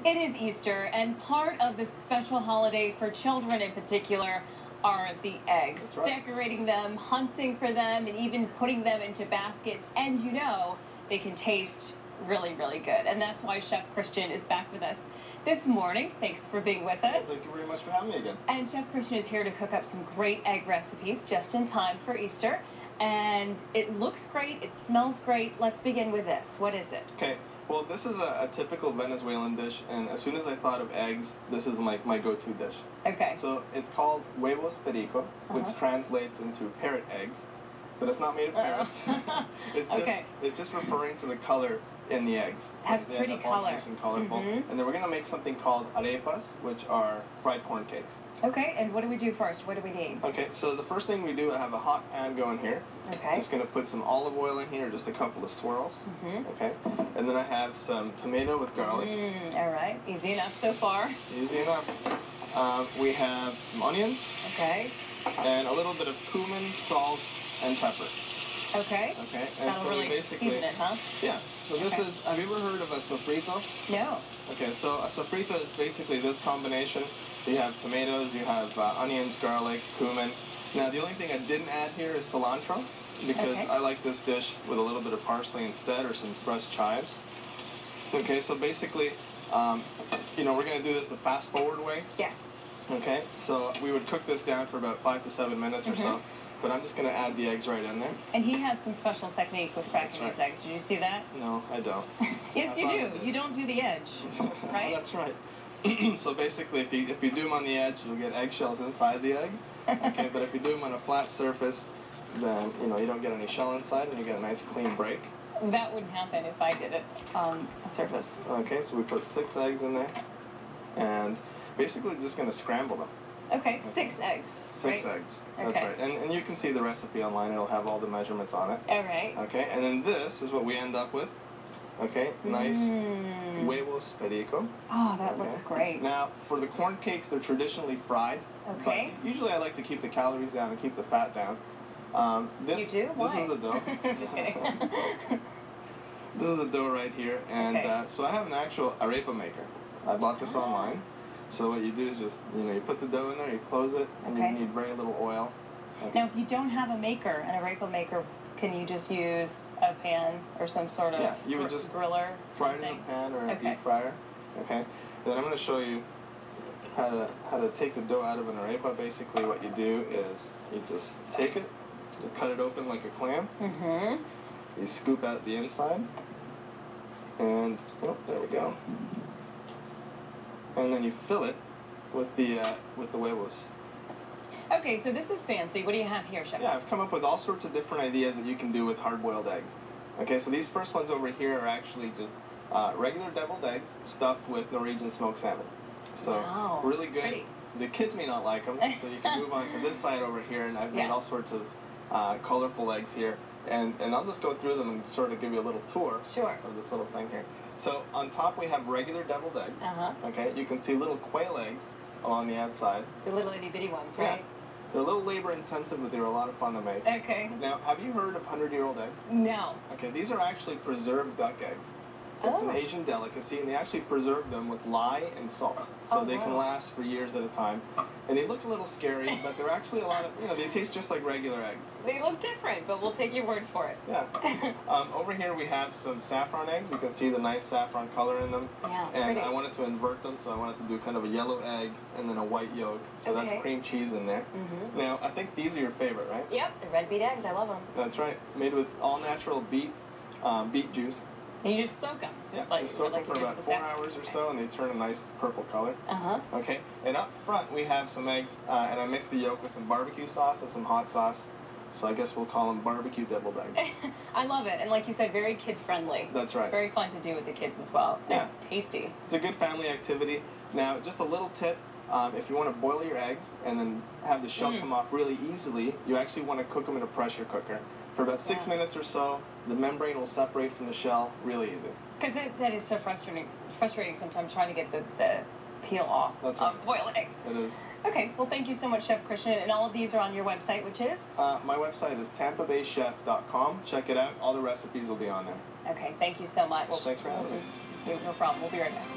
It is Easter, and part of the special holiday for children in particular are the eggs. That's right. Decorating them, hunting for them, and even putting them into baskets. And you know, they can taste really, really good. And that's why Chef Cristian is back with us this morning. Thanks for being with us. Thank you very much for having me again. And Chef Cristian is here to cook up some great egg recipes just in time for Easter. And it looks great, it smells great. Let's begin with this. What is it? Okay, well, this is a typical Venezuelan dish, and as soon as I thought of eggs, this is like my go-to dish. Okay. So it's called huevos perico, which translates into parrot eggs, but it's not made of parrots. It's just referring to the color in the eggs. Has pretty color. Nice and colorful. And then we're going to make something called arepas, which are fried corn cakes. Okay, and what do we do first? What do we need? Okay, so the first thing we do, I have a hot pan going here. Okay. Just going to put some olive oil in here, just a couple of swirls. Okay. And then I have some tomato with garlic. All right, easy enough so far. Easy enough. We have some onions. Okay. And a little bit of cumin, salt, and pepper. Okay. Okay. And that'll so really basically season it, huh? Yeah. So this is, have you ever heard of a sofrito? No. Okay, so a sofrito is basically this combination. You have tomatoes, you have onions, garlic, cumin. Now the only thing I didn't add here is cilantro, because I like this dish with a little bit of parsley instead, or some fresh chives. Okay, so basically, you know, we're going to do this the fast forward way. Yes. Okay, so we would cook this down for about 5 to 7 minutes or so. But I'm just going to add the eggs right in there. And he has some special technique with cracking these eggs. Did you see that? No, I don't. Yes, you do. You don't do the edge, right? Oh, that's right. So basically, if you do them on the edge, you'll get eggshells inside the egg. Okay, but if you do them on a flat surface, then you know you don't get any shell inside, and you get a nice clean break. That wouldn't happen if I did it on a surface. Okay, so we put 6 eggs in there, and basically just going to scramble them. Okay, 6 eggs. 6 eggs. That's right. And you can see the recipe online. It'll have all the measurements on it. All right. Okay, and then this is what we end up with. Okay, nice huevos perico. Oh, that looks great. Now, for the corn cakes, they're traditionally fried. Okay. But usually I like to keep the calories down and keep the fat down. You do? Why? This is the dough. Just kidding. This is the dough right here. And so I have an actual arepa maker. I bought this online. So what you do is just, you know, you put the dough in there, you close it, and you need very little oil. Now, if you don't have a maker, an arepa maker, can you just use a pan or some sort of you would just griller? Fry it in a pan or a deep fryer. Okay. Then I'm going to show you how to take the dough out of an arepa. Basically, what you do is you just take it, you cut it open like a clam. You scoop out the inside, and there we go. And then you fill it with the huevos. Okay, so this is fancy. What do you have here, Chef? Yeah, I've come up with all sorts of different ideas that you can do with hard-boiled eggs. Okay, so these first ones over here are actually just regular deviled eggs stuffed with Norwegian smoked salmon. So really good. Pretty. The kids may not like them, so you can move on to this side over here, and I've made all sorts of colorful eggs here. And I'll just go through them and sort of give you a little tour of this little thing here. So on top we have regular deviled eggs. Okay, you can see little quail eggs along the outside. The little itty bitty ones, right? Yeah. They're a little labor intensive, but they're a lot of fun to make. Okay. Now, have you heard of 100-year-old eggs? No. Okay, these are actually preserved duck eggs. It's an Asian delicacy, and they actually preserve them with lye and salt, so they can last for years at a time. And they look a little scary, but they're actually a lot of, you know, they taste just like regular eggs. They look different, but we'll take your word for it. Yeah. Over here we have some saffron eggs. You can see the nice saffron color in them. Yeah, and pretty. I wanted to invert them, so I wanted to do kind of a yellow egg and then a white yolk. So that's cream cheese in there. Now, I think these are your favorite, right? Yep, the red beet eggs. I love them. That's right. Made with all-natural beet juice. And you just soak them. Yeah, you soak them for about 4 hours or so, and they turn a nice purple color. Okay, and up front we have some eggs, and I mixed the yolk with some barbecue sauce and some hot sauce. So I guess we'll call them barbecue deviled eggs. I love it, and like you said, very kid-friendly. That's right. Very fun to do with the kids as well. Yeah. And tasty. It's a good family activity. Now, just a little tip. If you want to boil your eggs and then have the shell come off really easily, you actually want to cook them in a pressure cooker. For about 6 minutes or so, the membrane will separate from the shell really easy. Because that is so frustrating sometimes trying to get the peel off of boiled egg. It is. Okay, well thank you so much, Chef Cristian. And all of these are on your website, which is? My website is tampabaychef.com. Check it out. All the recipes will be on there. Okay, thank you so much. Well, thanks for having me. No problem. We'll be right back.